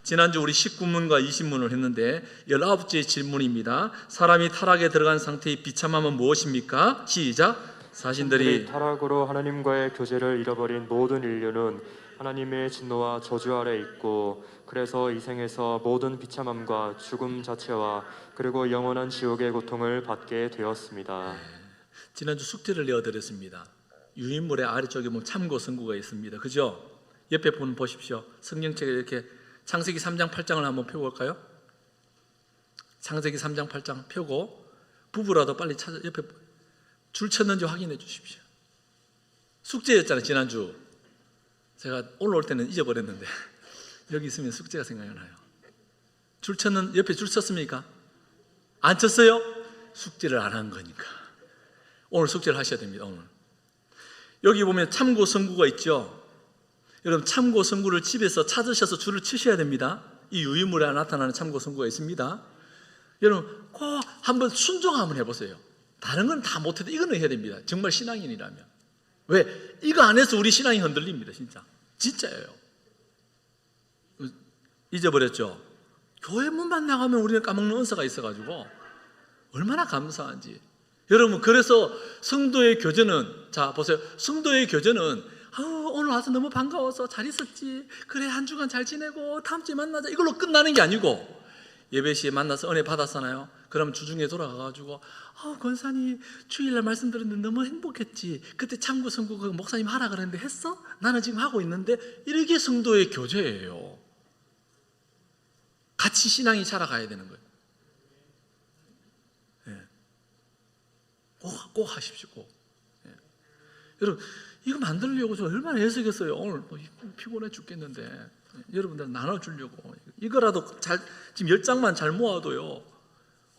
지난주 우리 19문과 20문을 했는데 19번째 질문입니다. 사람이 타락에 들어간 상태의 비참함은 무엇입니까? 시작. 자신들이 타락으로 하나님과의 교제를 잃어버린 모든 인류는 하나님의 진노와 저주 아래 있고, 그래서 이 생에서 모든 비참함과 죽음 자체와 그리고 영원한 지옥의 고통을 받게 되었습니다. 지난주 숙제를 내어드렸습니다. 유인물의 아래쪽에 보면 참고 선구가 있습니다. 그죠? 옆에 보면 보십시오. 성경책에 이렇게 창세기 3장 8장을 한번 펴볼까요? 창세기 3장 8장 펴고 부부라도 빨리 찾아 옆에 줄 쳤는지 확인해 주십시오. 숙제였잖아요. 지난주 제가 오늘 올 때는 잊어버렸는데 여기 있으면 숙제가 생각나요. 줄 쳤는 옆에 줄 쳤습니까? 안 쳤어요? 숙제를 안 한 거니까. 오늘 숙제를 하셔야 됩니다. 오늘 여기 보면 참고 선구가 있죠. 여러분 참고 선구를 집에서 찾으셔서 줄을 치셔야 됩니다. 이 유인물에 나타나는 참고 선구가 있습니다. 여러분 꼭 한번 순종 한번 해보세요. 다른 건 다 못해도 이거는 해야 됩니다. 정말 신앙인이라면. 왜? 이거 안 해서 우리 신앙이 흔들립니다. 진짜예요. 잊어버렸죠? 교회 문만 나가면 우리는 까먹는 은사가 있어가지고 얼마나 감사한지. 여러분 그래서 성도의 교제는, 자 보세요, 성도의 교제는 오늘 와서 너무 반가워서 잘 있었지, 그래 한 주간 잘 지내고 다음 주에 만나자, 이걸로 끝나는 게 아니고, 예배 시에 만나서 은혜 받았잖아요. 그럼 주중에 돌아가가지고 권사님 주일날 말씀 들었는데 너무 행복했지, 그때 참고 선고 그 목사님 하라 그랬는데 했어? 나는 지금 하고 있는데. 이렇게 성도의 교제예요. 같이 신앙이 자라가야 되는 거예요. 네. 꼭 하십시오. 꼭. 네. 여러분 이거 만들려고 저 얼마나 애쓰겠어요. 오늘 피곤해 죽겠는데 여러분들 나눠주려고. 이거라도 잘, 지금 10장만 잘 모아도요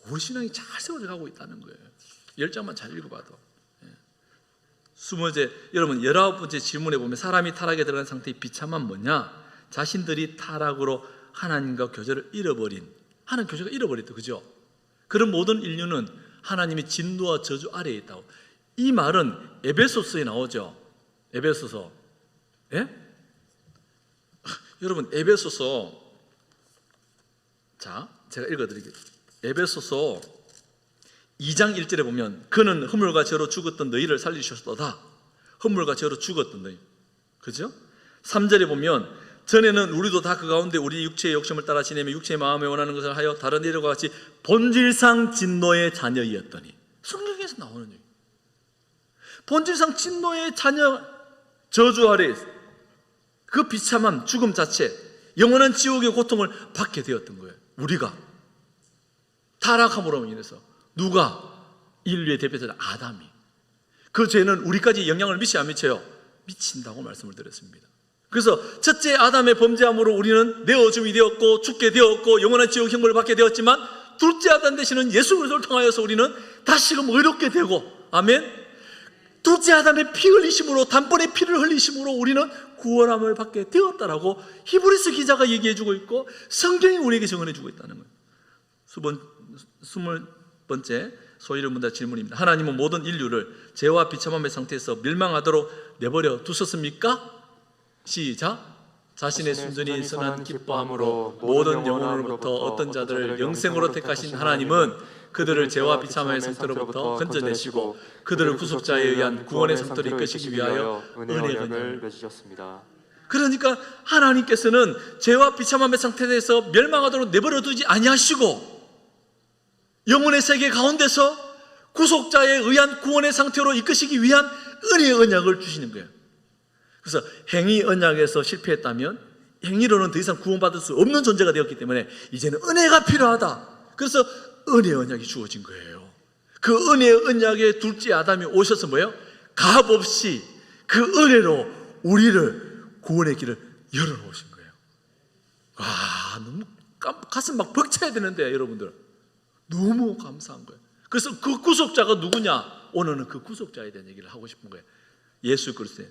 우리 신앙이 잘 세워져 가고 있다는 거예요. 10장만 잘 읽어봐도. 20번째, 여러분 19번째 질문에 보면 사람이 타락에 들어간 상태의 비참함은 뭐냐? 자신들이 타락으로 하나님과 교제를 잃어버린, 하나님 교제가 잃어버렸다. 그죠? 그런 모든 인류는 하나님의 진노와 저주 아래에 있다고. 이 말은 에베소서에 나오죠. 에베소서. 예? 여러분 에베소서, 자 제가 읽어드리겠습니다. 에베소서 2장 1절에 보면 그는 허물과 죄로 죽었던 너희를 살리셨도다. 허물과 죄로 죽었던 너희. 그죠? 3절에 보면 전에는 우리도 다 그 가운데 우리 육체의 욕심을 따라 지내며 육체의 마음에 원하는 것을 하여 다른 이들과 같이 본질상 진노의 자녀이었더니. 성경에서 나오는 얘기. 본질상 진노의 자녀, 저주 아래 그 비참함, 죽음 자체, 영원한 지옥의 고통을 받게 되었던 거예요. 우리가 타락함으로 인해서. 누가? 인류의 대표자 아담이. 그 죄는 우리까지 영향을 미치 안 미쳐요? 미친다고 말씀을 드렸습니다. 그래서 첫째 아담의 범죄함으로 우리는 내어줌이 되었고 죽게 되었고 영원한 지옥 형벌을 받게 되었지만, 둘째 아담 되시는 예수 그리스도를 통하여서 우리는 다시금 의롭게 되고, 아멘. 둘째 아담의 피 흘리심으로, 단번에 피를 흘리심으로 우리는 구원함을 받게 되었다라고 히브리서 기자가 얘기해주고 있고 성경이 우리에게 증언해주고 있다는 거예요. 20번째 소위를 문다 질문입니다. 하나님은 모든 인류를 죄와 비참함의 상태에서 멸망하도록 내버려 두셨습니까? 시작. 자신의 순전히 선한 기뻐함으로 모든 영혼으로부터 어떤 자들을 영생으로 택하신 하나님은 그들을 죄와 비참함의 상태로부터 건져내시고 그들을 구속자에 의한 구원의 상태로 이끄시기 위하여 은혜를 맺으셨습니다. 그러니까 하나님께서는 죄와 비참함의 상태에서 멸망하도록 내버려 두지 아니하시고 영혼의 세계 가운데서 구속자에 의한 구원의 상태로 이끄시기 위한 은혜의 언약을 주시는 거예요. 그래서 행위 언약에서 실패했다면 행위로는 더 이상 구원받을 수 없는 존재가 되었기 때문에 이제는 은혜가 필요하다. 그래서 은혜의 언약이 주어진 거예요. 그 은혜의 언약의 둘째 아담이 오셔서 뭐예요? 값없이 그 은혜로 우리를 구원의 길을 열어놓으신 거예요. 와, 너무 가슴 막 벅차야 되는데 여러분들 너무 감사한 거예요. 그래서 그 구속자가 누구냐? 오늘은 그 구속자에 대한 얘기를 하고 싶은 거예요. 예수 그리스도.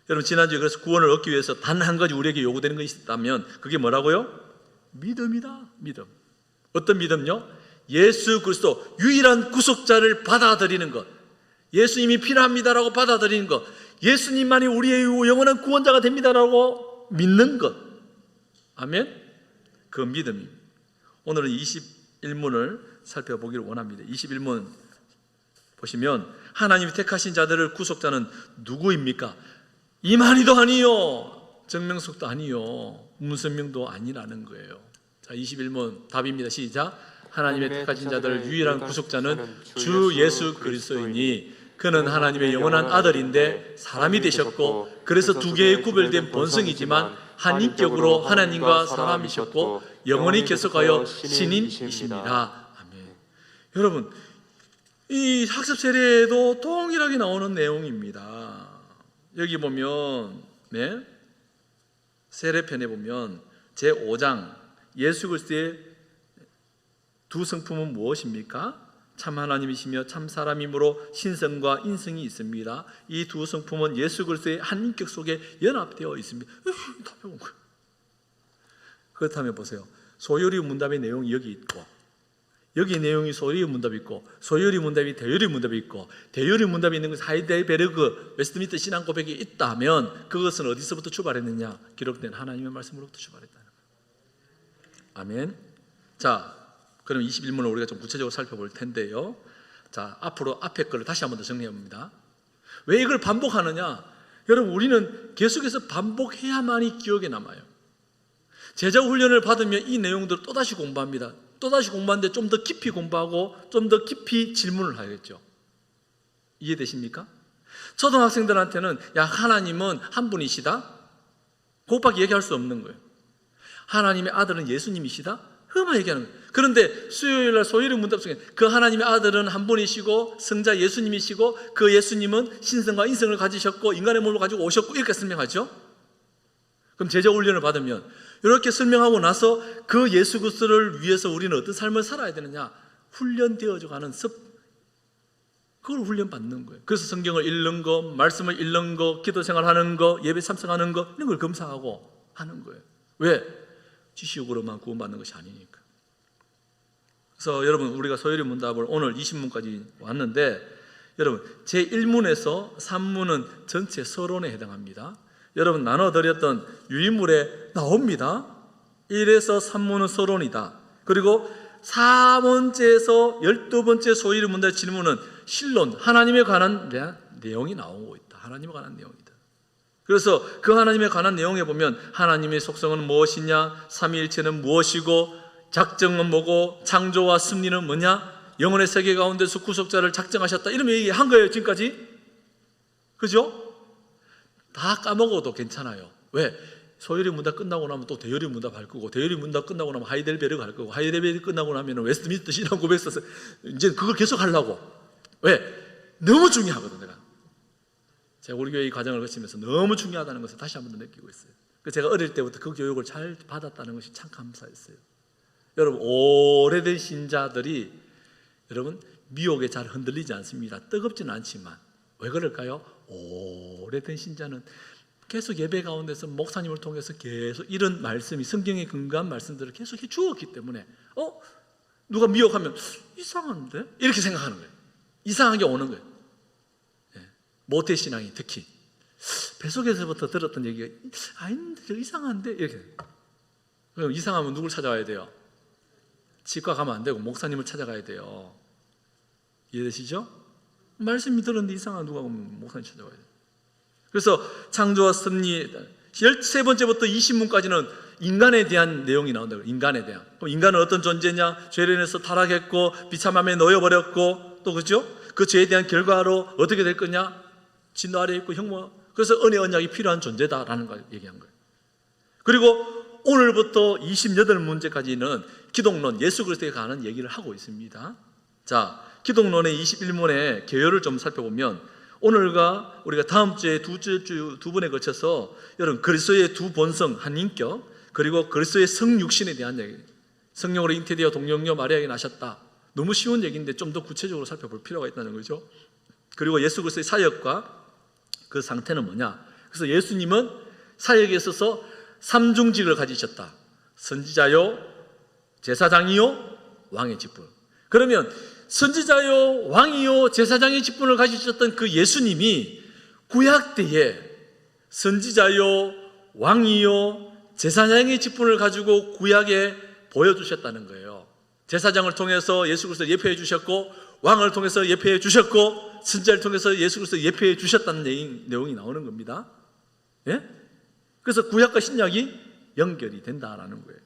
여러분 지난주에 그래서 구원을 얻기 위해서 단 한 가지 우리에게 요구되는 것이 있다면 그게 뭐라고요? 믿음이다. 믿음. 어떤 믿음요? 예수 그리스도 유일한 구속자를 받아들이는 것. 예수님이 필요합니다라고 받아들이는 것. 예수님만이 우리의 영원한 구원자가 됩니다라고 믿는 것. 아멘. 그 믿음입니다. 오늘은 21문을 살펴보기를 원합니다. 21문 보시면 하나님이 택하신 자들을 구속자는 누구입니까? 이만희도 아니요, 정명숙도 아니요, 문선명도 아니라는 거예요. 자, 21문 답입니다. 시작. 하나님의 택하신 자들을 유일한 구속자는 주 예수 그리스도이니 그는 하나님의 영원한 아들인데 사람이 되셨고, 그래서 두 개의 구별된 본성이지만 한 인격으로 하나님과 사람이셨고 영원히 계속하여 신인이십니다. 아멘. 여러분, 이 학습 세례에도 동일하게 나오는 내용입니다. 여기 보면 세례편에 보면 제5장 예수 그리스도의 두 성품은 무엇입니까? 참 하나님이시며 참 사람이므로 신성과 인성이 있습니다. 이 두 성품은 예수 그리스도의 한 인격 속에 연합되어 있습니다. 다 배운 거예요. 그렇다면 보세요. 소요리 문답의 내용이 여기 있고, 여기 내용이 소요리 문답이 있고, 소요리 문답이 대요리 문답이 있고, 대요리 문답이 있는 것은 하이델베르그 웨스트민스터 신앙 고백이 있다면 그것은 어디서부터 출발했느냐? 기록된 하나님의 말씀으로부터 출발했다는 거예요. 아멘. 자, 그럼 21문을 우리가 좀 구체적으로 살펴볼 텐데요. 자, 앞으로 앞에 거를 다시 한번 더 정리해 봅니다. 왜 이걸 반복하느냐? 여러분, 우리는 계속해서 반복해야만이 기억에 남아요. 제자 훈련을 받으면 이 내용들을 또다시 공부합니다. 또다시 공부하는데 좀 더 깊이 공부하고 좀 더 깊이 질문을 하겠죠. 이해되십니까? 초등학생들한테는 야, 하나님은 한 분이시다? 그것밖에 얘기할 수 없는 거예요. 하나님의 아들은 예수님이시다? 그만 얘기하는 거예요. 그런데 수요일날 소요리 문답 속에 그 하나님의 아들은 한 분이시고 성자 예수님이시고 그 예수님은 신성과 인성을 가지셨고 인간의 몸을 가지고 오셨고 이렇게 설명하죠. 그럼 제자 훈련을 받으면 이렇게 설명하고 나서 그 예수 그리스도를 위해서 우리는 어떤 삶을 살아야 되느냐? 훈련되어져 가는 그걸 훈련받는 거예요. 그래서 성경을 읽는 거, 말씀을 읽는 거, 기도 생활하는 거, 예배 참석하는 거 이런 걸 검사하고 하는 거예요. 왜? 지식으로만 구원받는 것이 아니니까. 그래서 여러분, 우리가 소요리 문답을 오늘 20문까지 왔는데, 여러분 제1문에서 3문은 전체 서론에 해당합니다. 여러분 나눠드렸던 유인물에 나옵니다. 1에서 3문은 서론이다. 그리고 4번째에서 12번째 소요리 문답의 질문은 신론, 하나님에 관한 내용이 나오고 있다. 하나님에 관한 내용이다. 그래서 그 하나님에 관한 내용에 보면 하나님의 속성은 무엇이냐, 삼위일체는 무엇이고, 작정은 뭐고, 창조와 섭리는 뭐냐, 영혼의 세계 가운데서 구속자를 작정하셨다, 이런 얘기한 거예요 지금까지. 그죠? 다 까먹어도 괜찮아요. 왜? 소요리 문답 끝나고 나면 또 대요리 문답 할 거고, 대요리 문답 끝나고 나면 하이델베르그 할 거고, 하이델베르그 끝나고 나면 웨스트민스터 신앙 고백 써서 이제 그걸 계속 하려고. 왜? 너무 중요하거든. 내가 제가 우리 교회 이 과정을 거치면서 너무 중요하다는 것을 다시 한 번 더 느끼고 있어요. 제가 어릴 때부터 그 교육을 잘 받았다는 것이 참 감사했어요. 여러분, 오래된 신자들이 여러분 미혹에 잘 흔들리지 않습니다. 뜨겁지는 않지만. 왜 그럴까요? 오래된 신자는 계속 예배 가운데서 목사님을 통해서 계속 이런 말씀이 성경에 근거한 말씀들을 계속 해주었기 때문에 누가 미혹하면 이상한데? 이렇게 생각하는 거예요. 이상하게 오는 거예요. 모태신앙이 특히 뱃속에서부터 들었던 얘기가 아닌데 저 이상한데 이렇게. 그럼 이상하면 누굴 찾아와야 돼요? 치과 가면 안 되고 목사님을 찾아가야 돼요. 이해되시죠? 말씀이 들었는데 이상한 누가 오면 목사님 찾아와야 돼요. 그래서 창조와 섭리 13번째부터 20문까지는 인간에 대한 내용이 나온다. 인간에 대한. 그럼 인간은 어떤 존재냐? 죄로 인해서 타락했고 비참함에 놓여버렸고 또 그죠? 그 죄에 대한 결과로 어떻게 될 거냐? 진노 아래에 있고 형모. 그래서 은혜 언약이 필요한 존재다라는 걸 얘기한 거예요. 그리고 오늘부터 28문제까지는 기독론, 예수 그리스도에 관한 얘기를 하고 있습니다. 자, 기독론의 21문의 개요를 좀 살펴보면 오늘과 우리가 다음 주에 두 번에 거쳐서 여러분 그리스도의 두 본성, 한 인격, 그리고 그리스도의 성육신에 대한 얘기, 성령으로 잉태되어 동정녀 마리아에게 나셨다. 너무 쉬운 얘기인데 좀 더 구체적으로 살펴볼 필요가 있다는 거죠. 그리고 예수 그리스도의 사역과 그 상태는 뭐냐? 그래서 예수님은 사역에 있어서 삼중직을 가지셨다. 선지자요, 제사장이요, 왕의 직분. 그러면 선지자요, 왕이요, 제사장의 직분을 가지셨던 그 예수님이 구약 때에 선지자요, 왕이요, 제사장의 직분을 가지고 구약에 보여주셨다는 거예요. 제사장을 통해서 예수 그리스도를 예표해 주셨고, 왕을 통해서 예표해 주셨고, 선지자를 통해서 예수 그리스도를 예표해 주셨다는 내용이 나오는 겁니다. 예? 그래서 구약과 신약이 연결이 된다라는 거예요.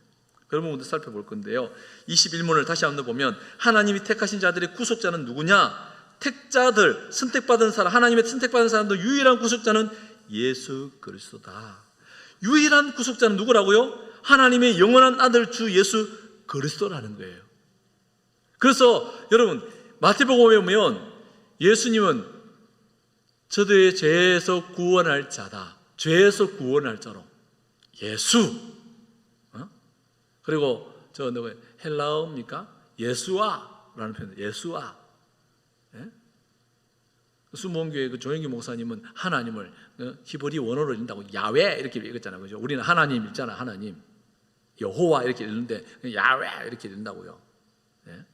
그런 부분도 살펴볼 건데요. 21문을 다시 한번 보면 하나님이 택하신 자들의 구속자는 누구냐? 택자들, 선택받은 사람, 하나님의 선택받은 사람도 유일한 구속자는 예수 그리스도다. 유일한 구속자는 누구라고요? 하나님의 영원한 아들 주 예수 그리스도라는 거예요. 그래서 여러분, 마태복음에 보면 예수님은 저들의 죄에서 구원할 자다. 죄에서 구원할 자로 예수. 그리고 저 누구 헬라어입니까? 예수아라는 표현. 예수아. 예? 수목교회 그 조영기 목사님은 하나님을 히브리 원어로 읽는다고 야외 이렇게 읽었잖아요. 그죠? 우리는 하나님 읽잖아. 하나님. 여호와 이렇게 읽는데 야외 이렇게 읽는다고요. 예?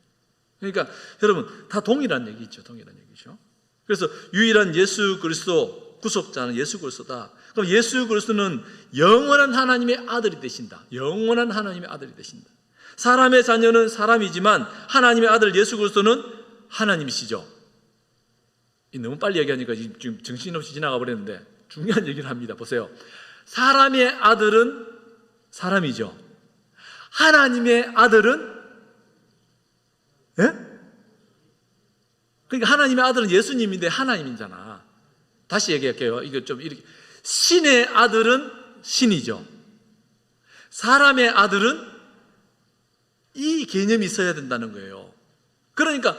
그러니까 여러분 다 동일한 얘기죠. 동일한 얘기죠. 그래서 유일한 예수 그리스도 구속자는 예수 그리스도다. 그럼 예수 그리스도는 영원한 하나님의 아들이 되신다. 영원한 하나님의 아들이 되신다. 사람의 자녀는 사람이지만 하나님의 아들 예수 그리스도는 하나님이시죠. 너무 빨리 얘기하니까 지금 정신없이 지나가 버렸는데 중요한 얘기를 합니다. 보세요. 사람의 아들은 사람이죠. 하나님의 아들은 예? 그러니까 하나님의 아들은 예수님인데 하나님이잖아. 다시 얘기할게요. 이거 좀 이렇게 신의 아들은 신이죠. 사람의 아들은 이 개념이 있어야 된다는 거예요. 그러니까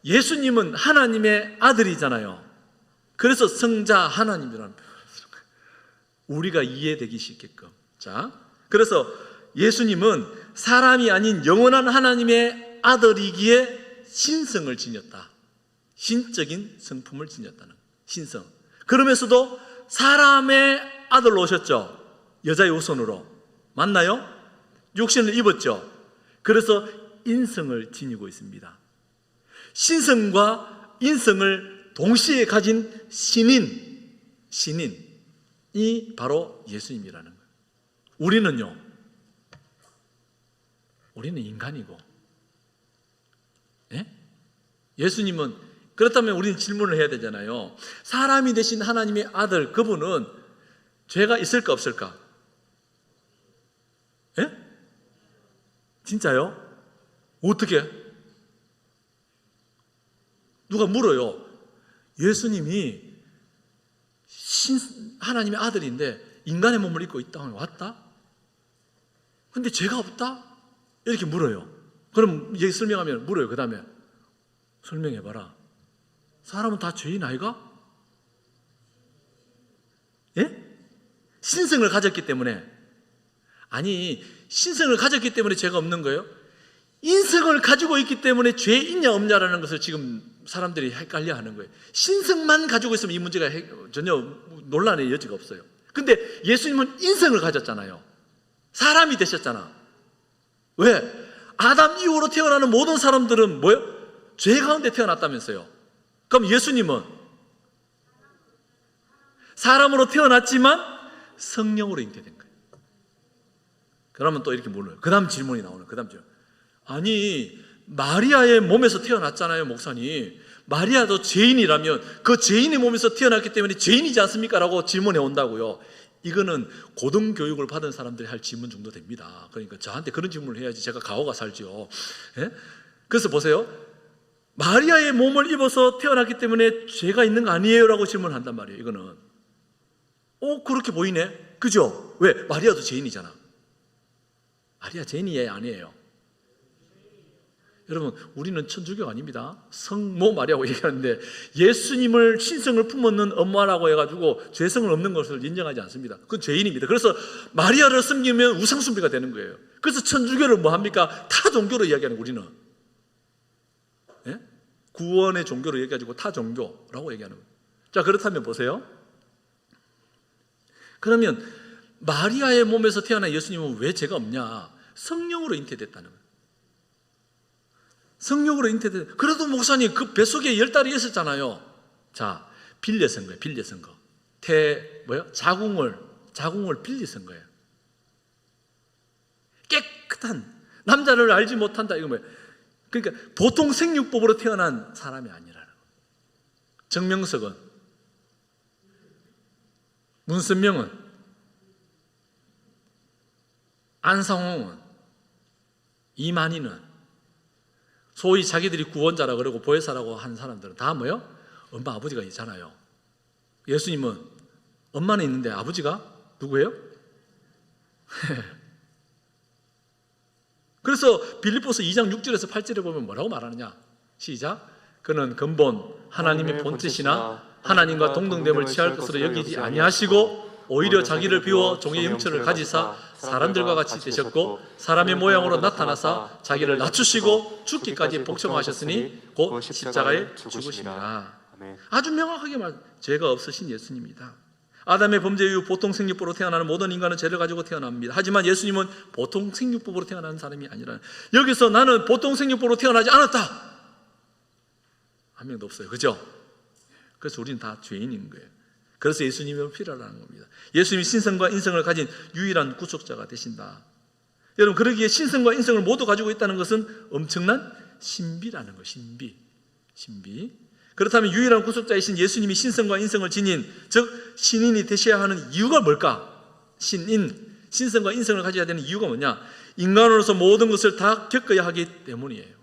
예수님은 하나님의 아들이잖아요. 그래서 성자 하나님이라는 표현을 쓰는 거예요. 우리가 이해되기 쉽게끔. 자, 그래서 예수님은 사람이 아닌 영원한 하나님의 아들이기에 신성을 지녔다. 신적인 성품을 지녔다는 거예요. 신성. 그러면서도 사람의 아들로 오셨죠. 여자의 후손으로. 맞나요? 육신을 입었죠. 그래서 인성을 지니고 있습니다. 신성과 인성을 동시에 가진 신인이 바로 예수님이라는 거예요. 우리는요, 우리는 인간이고, 예? 예수님은, 그렇다면 우리는 질문을 해야 되잖아요. 사람이 되신 하나님의 아들, 그분은 죄가 있을까 없을까? 예? 진짜요? 어떻게? 누가 물어요. 예수님이 하나님의 아들인데 인간의 몸을 입고 이 땅에 왔다? 근데 죄가 없다? 이렇게 물어요. 그럼 얘기 설명하면 물어요. 그 다음에 설명해봐라. 사람은 다 죄인 아이가? 예? 신성을 가졌기 때문에. 아니, 신성을 가졌기 때문에 죄가 없는 거예요? 인성을 가지고 있기 때문에 죄 있냐 없냐라는 것을 지금 사람들이 헷갈려 하는 거예요. 신성만 가지고 있으면 이 문제가 전혀 논란의 여지가 없어요. 근데 예수님은 인성을 가졌잖아요. 사람이 되셨잖아. 왜? 아담 이후로 태어나는 모든 사람들은 뭐예요? 죄 가운데 태어났다면서요. 그럼 예수님은 사람으로 태어났지만 성령으로 잉태된 거예요. 그러면 또 이렇게 물어요. 그 다음 질문이 나오는 그 다음 질문. 아니, 마리아의 몸에서 태어났잖아요, 목사님. 마리아도 죄인이라면 그 죄인의 몸에서 태어났기 때문에 죄인이지 않습니까? 라고 질문해 온다고요. 이거는 고등교육을 받은 사람들이 할 질문 정도 됩니다. 그러니까 저한테 그런 질문을 해야지 제가 가오가 살죠. 예? 그래서 보세요. 마리아의 몸을 입어서 태어났기 때문에 죄가 있는 거 아니에요? 라고 질문을 한단 말이에요. 이거는 그렇게 보이네. 그죠? 왜? 마리아도 죄인이잖아. 마리아 죄인이에요? 아니에요? 여러분, 우리는 천주교 아닙니다. 성모 마리아고 얘기하는데 예수님을 신성을 품었는 엄마라고 해가지고 죄성을 없는 것을 인정하지 않습니다. 그건 죄인입니다. 그래서 마리아를 섬기면 우상숭배가 되는 거예요. 그래서 천주교를 뭐 합니까? 타 종교로 이야기하는 우리는. 예? 구원의 종교로 얘기하고 타 종교라고 얘기하는 거예요. 자, 그렇다면 보세요. 그러면 마리아의 몸에서 태어난 예수님은 왜 죄가 없냐? 성령으로 잉태됐다는 거예요. 성령으로 잉태됐. 그래도 목사님 그 뱃속에 10달이 있었잖아요. 자, 빌려선 거예요. 빌려선 거. 자궁을 빌려선 거예요. 깨끗한 남자를 알지 못한다. 이거 뭐예요? 그러니까 보통 생육법으로 태어난 사람이 아니라는 거예요. 정명석은, 문선명은, 안상홍은, 이만희는, 소위 자기들이 구원자라 그러고 보혜사라고 한 사람들은 다 뭐예요? 엄마 아버지가 있잖아요. 예수님은 엄마는 있는데 아버지가 누구예요? 그래서 빌립보서 2장 6절에서 8절에 보면 뭐라고 말하느냐? 시작. 그는 근본 하나님의 본뜻이나 하나님과 동등됨을 취할 것으로 여기지 아니하시고 오히려 자기를 비워 종의 형체를 가지사 사람들과 같이 되셨고 사람의 모양으로 나타나사 자기를 낮추시고 죽기까지 복종하셨으니 곧 십자가에 죽으심이라. 아주 명확하게 말, 죄가 없으신 예수님입니다. 아담의 범죄 이후 보통 생육법으로 태어나는 모든 인간은 죄를 가지고 태어납니다. 하지만 예수님은 보통 생육법으로 태어나는 사람이 아니라, 여기서 나는 보통 생육법으로 태어나지 않았다 한 명도 없어요. 그죠? 그래서 우리는 다 죄인인 거예요. 그래서 예수님이 필요하다는 겁니다. 예수님이 신성과 인성을 가진 유일한 구속자가 되신다. 여러분, 그러기에 신성과 인성을 모두 가지고 있다는 것은 엄청난 신비라는 거예요. 신비. 그렇다면 유일한 구속자이신 예수님이 신성과 인성을 지닌, 즉 신인이 되셔야 하는 이유가 뭘까? 신성과 인성을 가져야 되는 이유가 뭐냐? 인간으로서 모든 것을 다 겪어야 하기 때문이에요.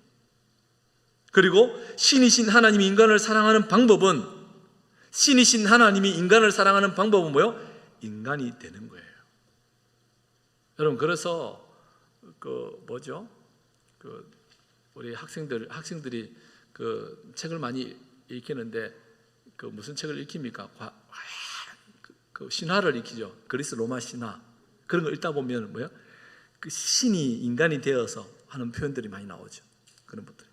그리고 신이신 하나님이 인간을 사랑하는 방법은, 신이신 하나님이 인간을 사랑하는 방법은 뭐예요? 인간이 되는 거예요. 여러분, 그래서 우리 학생들이 책을 많이 읽히는데 무슨 책을 읽힙니까? 신화를 읽히죠. 그리스 로마 신화. 그런 거 읽다 보면 뭐예요? 그 신이 인간이 되어서 하는 표현들이 많이 나오죠. 그런 것들.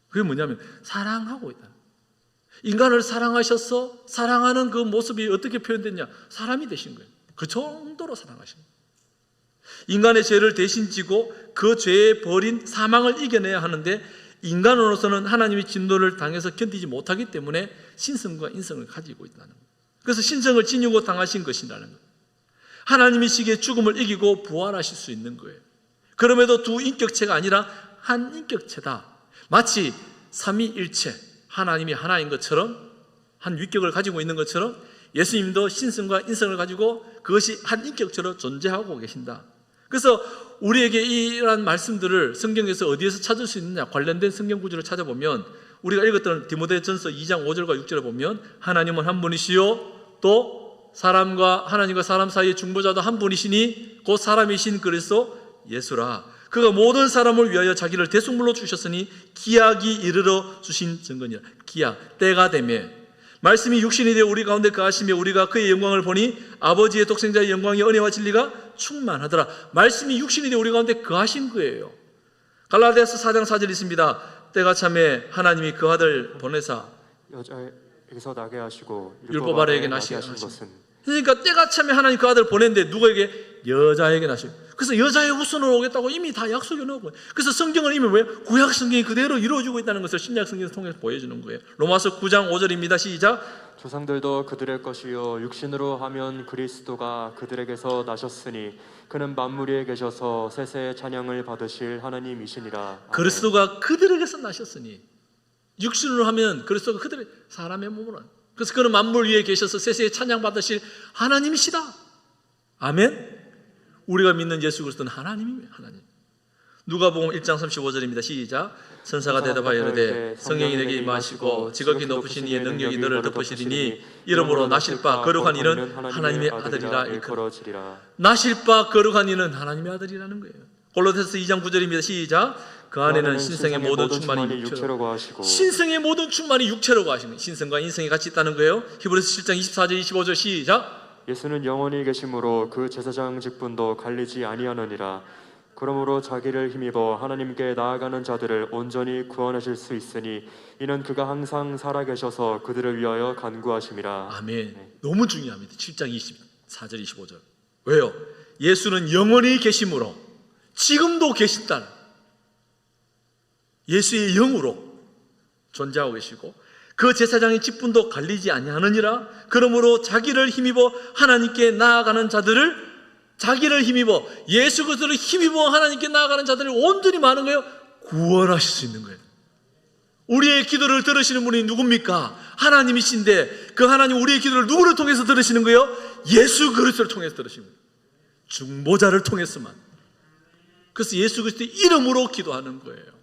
그게 뭐냐면 사랑하고 있다. 인간을 사랑하셔서 사랑하는 그 모습이 어떻게 표현됐냐? 사람이 되신 거예요. 그 정도로 사랑하신 거예요. 인간의 죄를 대신 지고 그 죄에 버린 사망을 이겨내야 하는데, 인간으로서는 하나님의 진노를 당해서 견디지 못하기 때문에 신성과 인성을 가지고 있다는 거예요. 그래서 신성을 지니고 당하신 것이라는 거예요. 하나님이시기에 죽음을 이기고 부활하실 수 있는 거예요. 그럼에도 두 인격체가 아니라 한 인격체다. 마치 삼위일체, 하나님이 하나인 것처럼, 한 위격을 가지고 있는 것처럼 예수님도 신성과 인성을 가지고 그것이 한 인격체로 존재하고 계신다. 그래서 우리에게 이러한 말씀들을 성경에서 어디에서 찾을 수 있느냐, 관련된 성경 구절을 찾아보면 우리가 읽었던 디모데전서 2장 5절과 6절에 보면 하나님은 한 분이시요 또 하나님과 사람 사이의 중보자도 한 분이시니 곧 사람이신 그리스도 예수라. 그가 모든 사람을 위하여 자기를 대속물로 주셨으니 기약이 이르러 주신 증거니라. 기약, 때가 되매 말씀이 육신이 되어 우리 가운데 거하시며 우리가 그의 영광을 보니 아버지의 독생자의 영광이 은혜와 진리가 충만하더라. 말씀이 육신이 되어 우리 가운데 거하신 거예요. 갈라디아서 4장 4절 있습니다. 때가 참에 하나님이 그 아들 보내사 여자에게서 나게 하시고 율법 아래에게 나시게 하신 하신 것은, 그러니까 때가 참에 하나님 그 아들 보냈는데 누구에게? 여자에게 나시고. 그래서 여자의 후손으로 오겠다고 이미 다 약속해 놓은 거예요. 그래서 성경은 이미 뭐예요? 구약 성경이 그대로 이루어지고 있다는 것을 신약 성경을 통해서 보여주는 거예요. 로마서 9장 5절입니다. 시작. 조상들도 그들의 것이요 육신으로 하면 그리스도가 그들에게서 나셨으니 그는 만물 위에 계셔서 세세의 찬양을 받으실 하나님이시니라. 아멘. 그리스도가 그들에게서 나셨으니, 육신으로 하면 그리스도가 그들의 사람의 몸으로, 그래서 그는 만물 위에 계셔서 세세의 찬양 받으실 하나님이시다. 아멘. 우리가 믿는 예수 그리스도는 하나님이에요. 하나님. 누가복음 1장 35절입니다. 시작. 선사가 대답하여 이르되 성령이 내게 임하시고 지극히 높으신 이의 능력이 너를 덮으시리니 이러므로 나실 바 거룩한 이는 하나님의 아들이라 일컬어지리라. 나실 바 거룩한 이는 하나님의 아들이라는 거예요. 골로새서 2장 9절입니다. 시작. 그 안에는 신성의 모든 충만이 육체로 거하시고, 신성의 모든 충만이 육체로 거하시는 거예요. 신성과 인성이 같이 있다는 거예요. 히브리서 7장 24절 25절 시작. 예수는 영원히 계심으로 그 제사장 직분도 갈리지 아니하느니라. 그러므로 자기를 힘입어 하나님께 나아가는 자들을 온전히 구원하실 수 있으니 이는 그가 항상 살아계셔서 그들을 위하여 간구하심이라. 아멘. 네. 너무 중요합니다. 7장 24절 25절. 왜요? 예수는 영원히 계심으로 지금도 계신다는, 예수의 영으로 존재하고 계시고 그 제사장의 직분도 갈리지 아니하느니라. 그러므로 자기를 힘입어 하나님께 나아가는 자들을 자기를 힘입어 예수 그리스도를 힘입어 하나님께 나아가는 자들을 온전히 많은 거예요. 구원하실 수 있는 거예요. 우리의 기도를 들으시는 분이 누굽니까? 하나님이신데 그 하나님 우리의 기도를 누구를 통해서 들으시는 거예요? 예수 그리스도를 통해서 들으시는 거예요. 중보자를 통해서만. 그래서 예수 그리스도의 이름으로 기도하는 거예요.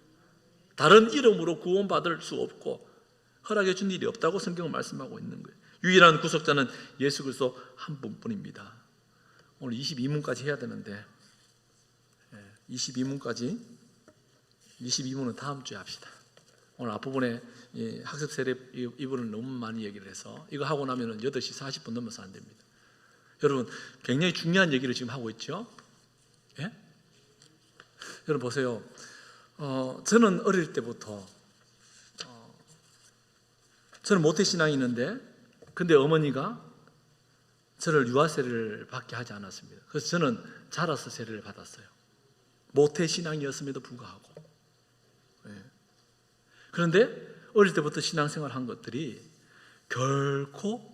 다른 이름으로 구원받을 수 없고 허락해 준 일이 없다고 성경은 말씀하고 있는 거예요. 유일한 구속자는 예수 그리스도 한 분뿐입니다. 오늘 22문까지 해야 되는데 22문은 다음 주에 합시다. 오늘 앞부분에 학습 세례 이 부분을 너무 많이 얘기를 해서 이거 하고 나면 8시 40분 넘어서 안 됩니다. 여러분 굉장히 중요한 얘기를 지금 하고 있죠. 예? 여러분 보세요. 저는 어릴 때부터 저는 모태신앙이 있는데 근데 어머니가 저를 유아세례를 받게 하지 않았습니다. 그래서 저는 자라서 세례를 받았어요. 모태신앙이었음에도 불구하고. 그런데 어릴 때부터 신앙생활을 한 것들이 결코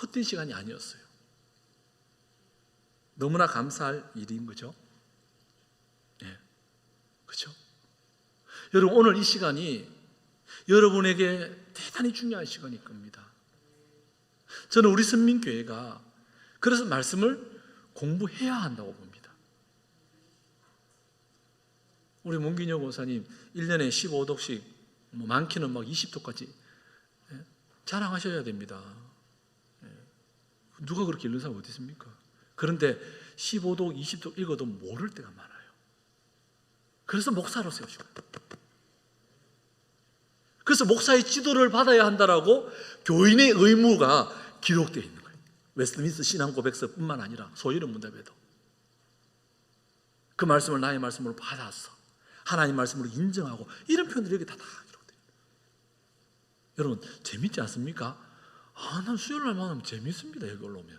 헛된 시간이 아니었어요. 너무나 감사할 일인 거죠. 그렇죠? 여러분 오늘 이 시간이 여러분에게 대단히 중요한 시간일 겁니다. 저는 우리 선민교회가 그래서 말씀을 공부해야 한다고 봅니다. 우리 문기녀 권사님 1년에 15독씩 많게는 막 20독까지 자랑하셔야 됩니다. 누가 그렇게 읽는 사람 어디 있습니까? 그런데 15독, 20독 읽어도 모를 때가 많아요. 그래서 목사로 세우시고 그래서 목사의 지도를 받아야 한다라고 교인의 의무가 기록되어 있는 거예요. 웨스트민스터 신앙고백서뿐만 아니라 소위는 문답에도 그 말씀을 나의 말씀으로 받았어, 하나님 말씀으로 인정하고 이런 표현들이 여기 다 기록돼요. 여러분 재밌지 않습니까? 난 수요일날만 하면 재밌습니다. 여기 올라오면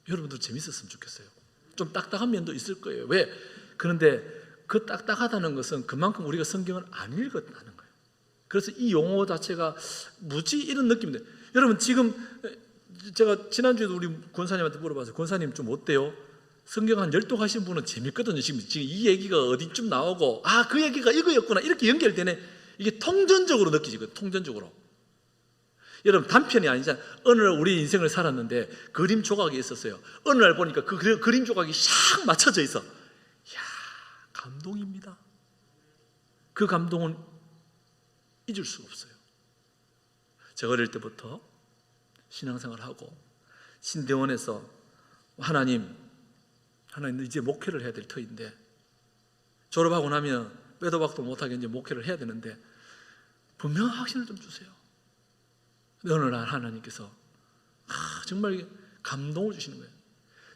여러분들 재밌었으면 좋겠어요. 좀 딱딱한 면도 있을 거예요. 왜? 그런데 그 딱딱하다는 것은 그만큼 우리가 성경을 안 읽었다는 거예요. 그래서 이 용어 자체가 뭐지? 이런 느낌인데 여러분 지금 제가 지난주에도 우리 권사님한테 물어봤어요. 권사님 좀 어때요? 성경 한 10독 하신 분은 재밌거든요. 지금 이 얘기가 어디쯤 나오고 그 얘기가 이거였구나 이렇게 연결되네. 이게 통전적으로 느끼지거든요. 통전적으로. 여러분 단편이 아니잖아요. 어느 날 우리 인생을 살았는데 그림 조각이 있었어요. 어느 날 보니까 그 그림 조각이 샥 맞춰져 있어. 이야, 감동입니다. 그 감동은 잊을 수가 없어요. 제가 어릴 때부터 신앙생활을 하고 신대원에서 하나님 이제 목회를 해야 될 터인데 졸업하고 나면 빼도 박도 못하게 이제 목회를 해야 되는데 분명한 확신을 좀 주세요. 어느 날 하나님께서 정말 감동을 주시는 거예요.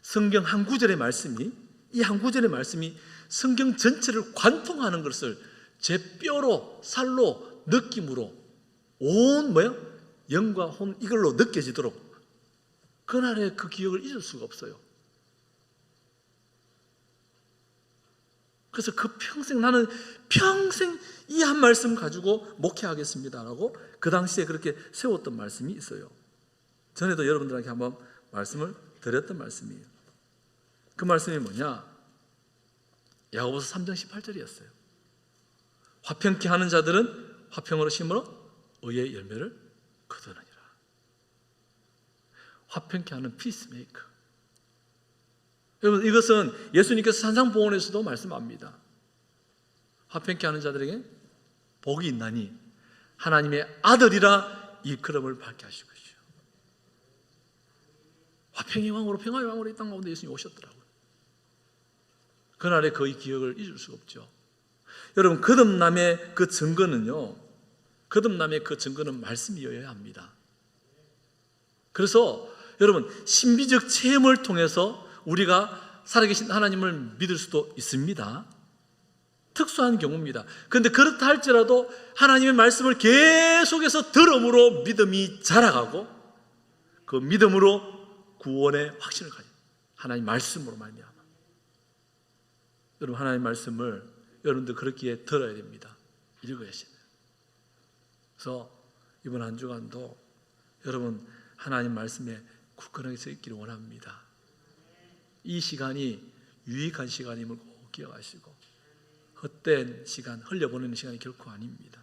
성경 한 구절의 말씀이 이 한 구절의 말씀이 성경 전체를 관통하는 것을 제 뼈로 살로 느낌으로 온 영과 혼 이걸로 느껴지도록 그날의 그 기억을 잊을 수가 없어요. 그래서 나는 평생 이 한 말씀 가지고 목회하겠습니다라고 그 당시에 그렇게 세웠던 말씀이 있어요. 전에도 여러분들에게 한번 말씀을 드렸던 말씀이에요. 그 말씀이 뭐냐? 야고보서 3장 18절이었어요. 화평케 하는 자들은 화평으로 심으러 의의 열매를 거두느니라. 화평케 하는 피스메이커. 여러분 이것은 예수님께서 산상보훈에서도 말씀합니다. 화평케 하는 자들에게 복이 있나니 하나님의 아들이라 일컬음을 받게 하실 것이요. 화평의 왕으로 평화의 왕으로 이 땅 가운데 예수님이 오셨더라고요. 그날의 그의 기억을 잊을 수가 없죠. 여러분 거듭남의 그 증거는요, 거듭남의 그 증거는 말씀이어야 합니다. 그래서 여러분 신비적 체험을 통해서 우리가 살아계신 하나님을 믿을 수도 있습니다. 특수한 경우입니다. 그런데 그렇다 할지라도 하나님의 말씀을 계속해서 들음으로 믿음이 자라가고 그 믿음으로 구원의 확신을 가진 하나님 말씀으로 말미암아. 여러분 하나님 말씀을 여러분들 그렇게 들어야 됩니다. 읽어야 돼요. 그래서 이번 한 주간도 여러분 하나님 말씀에 굳건하게 서 있기를 원합니다. 이 시간이 유익한 시간임을 꼭 기억하시고 헛된 시간, 흘려보내는 시간이 결코 아닙니다.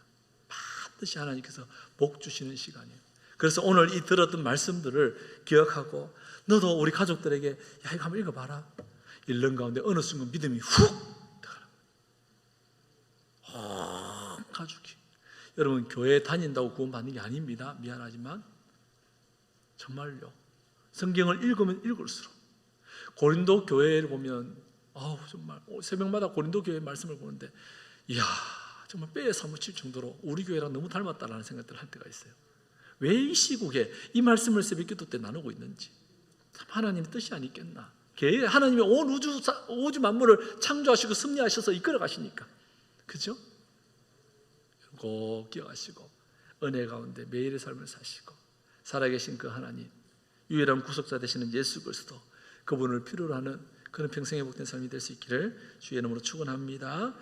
반드시 하나님께서 복 주시는 시간이에요. 그래서 오늘 이 들었던 말씀들을 기억하고 너도 우리 가족들에게 야 이거 한번 읽어봐라. 읽는 가운데 어느 순간 믿음이 훅 가족이 여러분 교회 다닌다고 구원받는 게 아닙니다. 미안하지만 정말요. 성경을 읽으면 읽을수록 고린도 교회를 보면 정말 새벽마다 고린도 교회 말씀을 보는데 이야 정말 뼈에 사무칠 정도로 우리 교회랑 너무 닮았다라는 생각들을 할 때가 있어요. 왜 이 시국에 이 말씀을 새벽 기도 때 나누고 있는지 참 하나님의 뜻이 아니겠나. 하나님이 온 우주 만물을 창조하시고 섭리하셔서 이끌어 가시니까 그죠? 꼭 기억하시고 은혜 가운데 매일의 삶을 사시고 살아계신 그 하나님 유일한 구속자 되시는 예수 그리스도 그분을 필요로 하는 그런 평생 회복된 삶이 될 수 있기를 주의 이름으로 축원합니다.